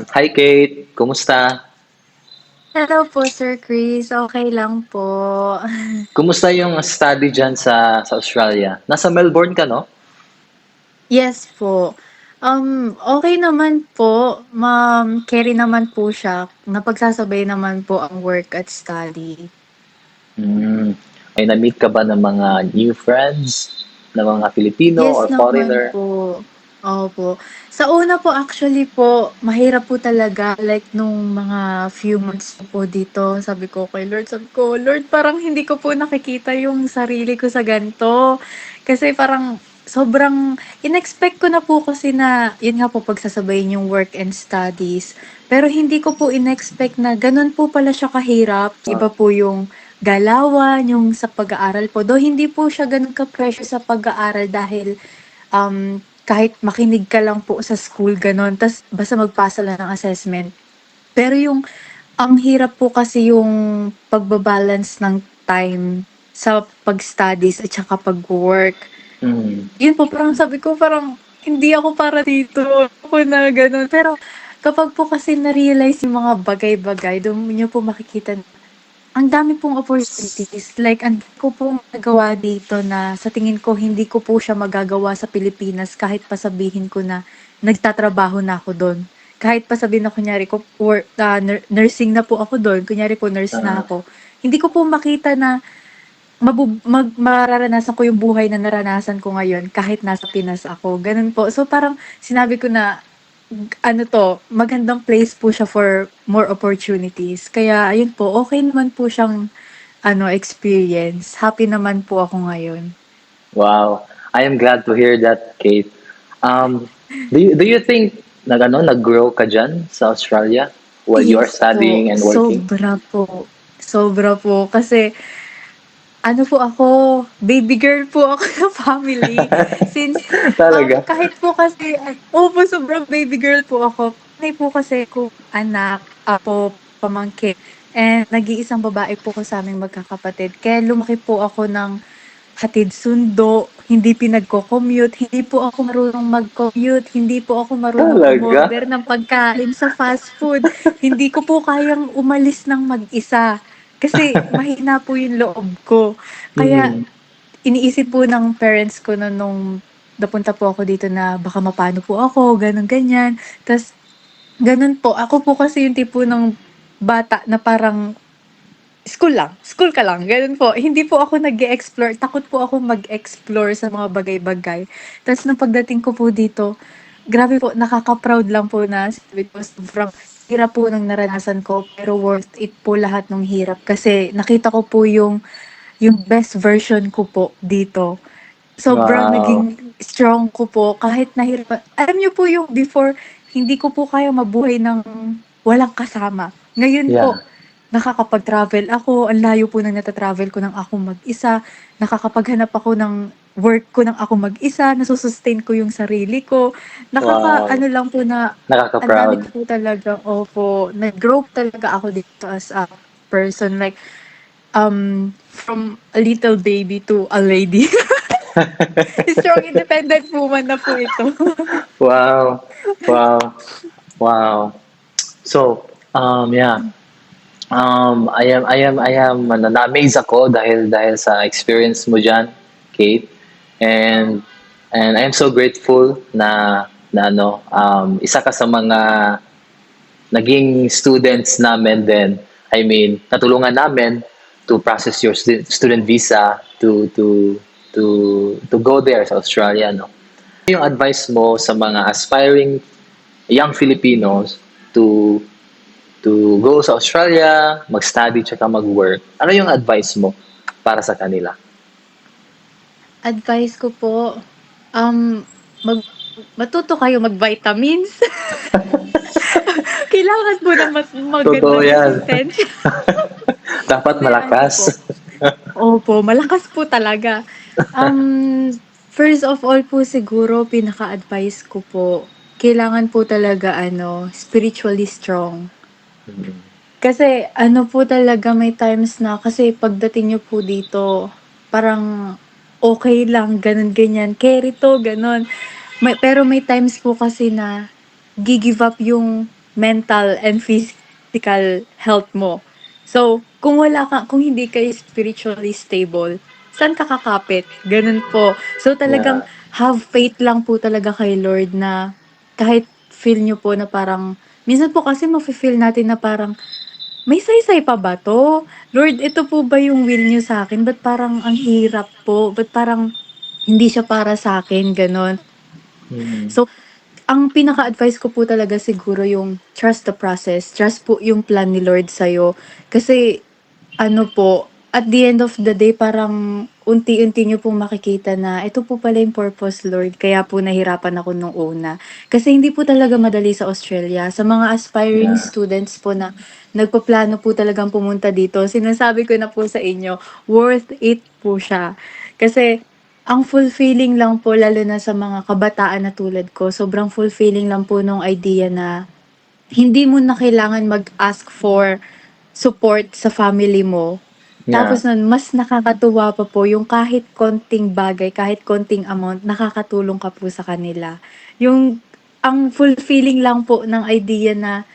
Hi Kate, kumusta? Hello po, Sir Chris. Okay lang po. Kumusta yung study dyan sa Australia? Nasa Melbourne ka, no? Yes po. Okay naman po. Carry naman po siya. Napagsasabay naman po ang work at study. Hmm. May na-meet ka ba ng mga new friends? Na mga Filipino or Yes naman foreigner? po. Opo. Sa una po actually po, mahirap po talaga like nung mga few months po dito, sabi ko kay Lord, sabi ko, "Lord, parang hindi ko po nakikita yung sarili ko sa gan'to." Kasi parang sobrang in-expect ko na po kasi na yun nga po pagsasabayin yung work and studies. Pero hindi ko po in-expect na gano'n po pala siya kahirap. Ah, Iba po yung galawan, yung sa pag-aaral po. Though hindi po siya gano'n ka-pressure sa pag-aaral dahil kahit makinig ka lang po sa school gano'n ta's basta magpasa lang ng assessment. Pero yung ang hirap po kasi yung pagba-balance ng time sa pag-studies at saka pag-work. hmm. Yun po parang sabi ko parang hindi ako para dito, ako na gano'n. Pero kapag po kasi na-realize yung mga bagay-bagay dun niyo po makikita na ang dami pong opportunities, like ang dami ko pong nagawa dito na sa tingin ko hindi ko po siya magagawa sa Pilipinas kahit pa sabihin ko na nagtatrabaho na ako dun. Kahit pa sabihin na kunyari ko nursing na po ako dun, kunyari po nurse na Ah, ako, hindi ko po makita na mararanasan ko yung buhay na naranasan ko ngayon kahit nasa Pinas ako, ganun po. So parang sinabi ko na ano 'to, magandang place po siya for more opportunities. Kaya ayun po, okey naman po siyang ano, experience. Happy naman po ako ngayon. wow. I am glad to hear that, Kate. Do you think nag-grow ka dyan sa Australia while you are Yes po, studying and working? sobra po. Sobra po kasi ano po ako, baby girl po ako ng family. Since, Talaga? kahit po kasi opo, sobrang baby girl po ako. Panay po kasi akong anak, pamangkin, and nag-iisang babae po ko sa'ming magkakapatid. Kaya lumaki po ako ng hatid sundo, hindi pinagko-commute, hindi po ako marunong mag-commute, hindi po ako marunong Talaga? umorder ng pagkain sa fast food, hindi ko po kayang umalis ng mag-isa, kasi mahina po yung loob ko. Kaya Hmm. iniisip po ng parents ko na nung napunta po ako dito na baka mapano po ako, gano'n, ganyan. Tas gano'n po, ako po kasi yung tipo ng bata na parang school ka lang, gano'n po. Hindi po ako nag-e-explore, takot po akong mag-explore sa mga bagay-bagay. Ta's nung pagdating ko po dito, grabe po, nakaka-proud lang po na sabi ko sobrang hirap po ng naranasan ko, pero worth it po lahat ng hirap kasi nakita ko po yung best version ko po dito. Sobrang Wow. naging strong ko po kahit nahirapan, alam niyo po yung before, hindi ko po kaya mabuhay ng walang kasama. Ngayon Yeah. po, nakakapag-travel ako, ang layo po ng nata-travel ko ng ako mag-isa, nakakapaghanap ako ng work ko ng ako mag-isa, nasu-sustain ko yung sarili ko. Wow. Nakaka-ano lang po na ang dami Nakaka-proud. ko po talaga, opo, nag-grow talaga ako dito as a person, like, from a little baby to a lady. Strong independent woman na po ito. Wow. Wow. Wow. So, yeah. I am na-amaze ako dahil sa experience mo diyan, Kate. And I am so grateful na isa ka sa mga naging students namin then. I mean, natulungan namin to process your student visa to go there sa Australia, no. Ano yung advice mo sa mga aspiring young Filipinos to go sa Australia, mag-study tsaka mag-work? Ano yung advice mo para sa kanila? Advice ko po, um, mag matuto kayo mag-vitamins. Kailangan po ng Totoo magandang yan. resistensya. Dapat Hindi, ano malakas. po. Opo, malakas po talaga. First of all po siguro pinaka-advice ko po, kailangan po talaga ano, spiritually strong. Kasi ano po talaga may times na kasi pagdating niyo po dito, parang okey lang gano'n, ganyan, "Keri 'to," gano'n. Pero may times po kasi na gi-give up yung mental and physical health mo. So, kung hindi kayo spiritually stable, saan ka kakapit? Ganun po. So, talagang Yeah. have faith lang po talaga kay Lord na kahit feel nyo po na parang, minsan po kasi mafe-feel natin na parang, may saysay pa ba 'to? Lord, ito po ba yung will niyo sa'kin? Ba't parang ang hirap po? Ba't parang hindi siya para sa'kin, gano'n. Mm. So, ang pinaka-advice ko po talaga siguro yung trust the process, trust po yung plan ni Lord sa'yo. Kasi ano po, at the end of the day parang unti-unti niyo pong makikita na ito po pala yung purpose, Lord, kaya po nahirapan ako nung una. Kasi hindi po talaga madali sa Australia. Sa mga aspiring Yeah. students po na nagpaplano po talagang pumunta dito, sinasabi ko na po sa inyo, worth it po siya. Kasi ang fulfilling lang po lalo na sa mga kabataan na tulad ko, sobrang fulfilling lang po nung idea na hindi mo na kailangan mag-ask for support sa family mo. Yeah. Tapos nun mas nakakatuwa pa po yung kahit konting bagay, kahit konting amount, nakakatulong ka po sa kanila. Yung ang fulfilling lang po ng idea na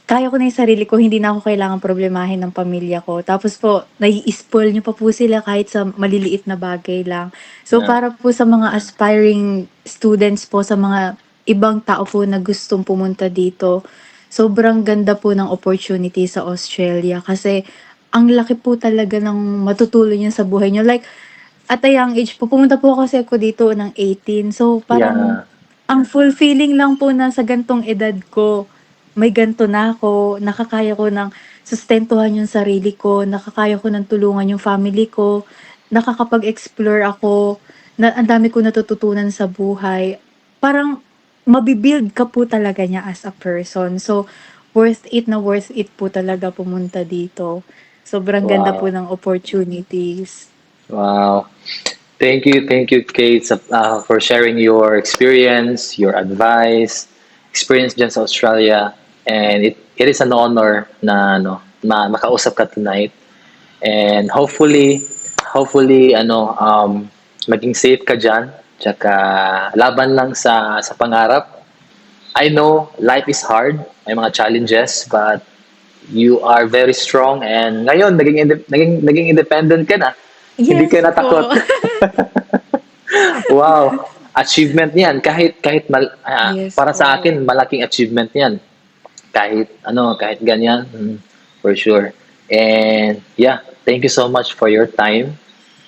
kaya ko na yung sarili ko, hindi na ako kailangang problemahin ng pamilya ko. Tapos po, nai-spoil niyo pa po sila kahit sa maliliit na bagay lang. So, Yeah. para po sa mga aspiring students po, sa mga ibang tao po na gustong pumunta dito, sobrang ganda po ng opportunity sa Australia kasi ang laki po talaga ng matutulong niya sa buhay niyo. Like, at a young age po, pumunta po kasi ako dito ng 18. So, parang Yeah. ang fulfilling lang po na sa gantong edad ko, may ganto na ako, nakakaya ko ng sustentuhan yung sarili ko, nakakaya ko ng tulungan yung family ko, nakakapag-explore ako, na ang dami ko natututunan sa buhay. Parang mabi-build ka po talaga niya as a person. So, worth it po talaga pumunta dito. Sobrang ganda po Wow. ng opportunities. Wow. Thank you, Kate, for sharing your experience, your advice, experience dyan sa Australia. And it is an honor na makausap ka tonight. And hopefully maging safe ka dyan. Tsaka laban lang sa pangarap. I know life is hard, may mga challenges, but you are very strong and ngayon naging independent ka na. Hindi ka Yes natakot. po. Wow, achievement 'yan Yes para sa po. akin malaking achievement 'yan. Kahit ganyan, for sure. And yeah, thank you so much for your time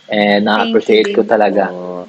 and Thank you na-appreciate ko din talaga. po.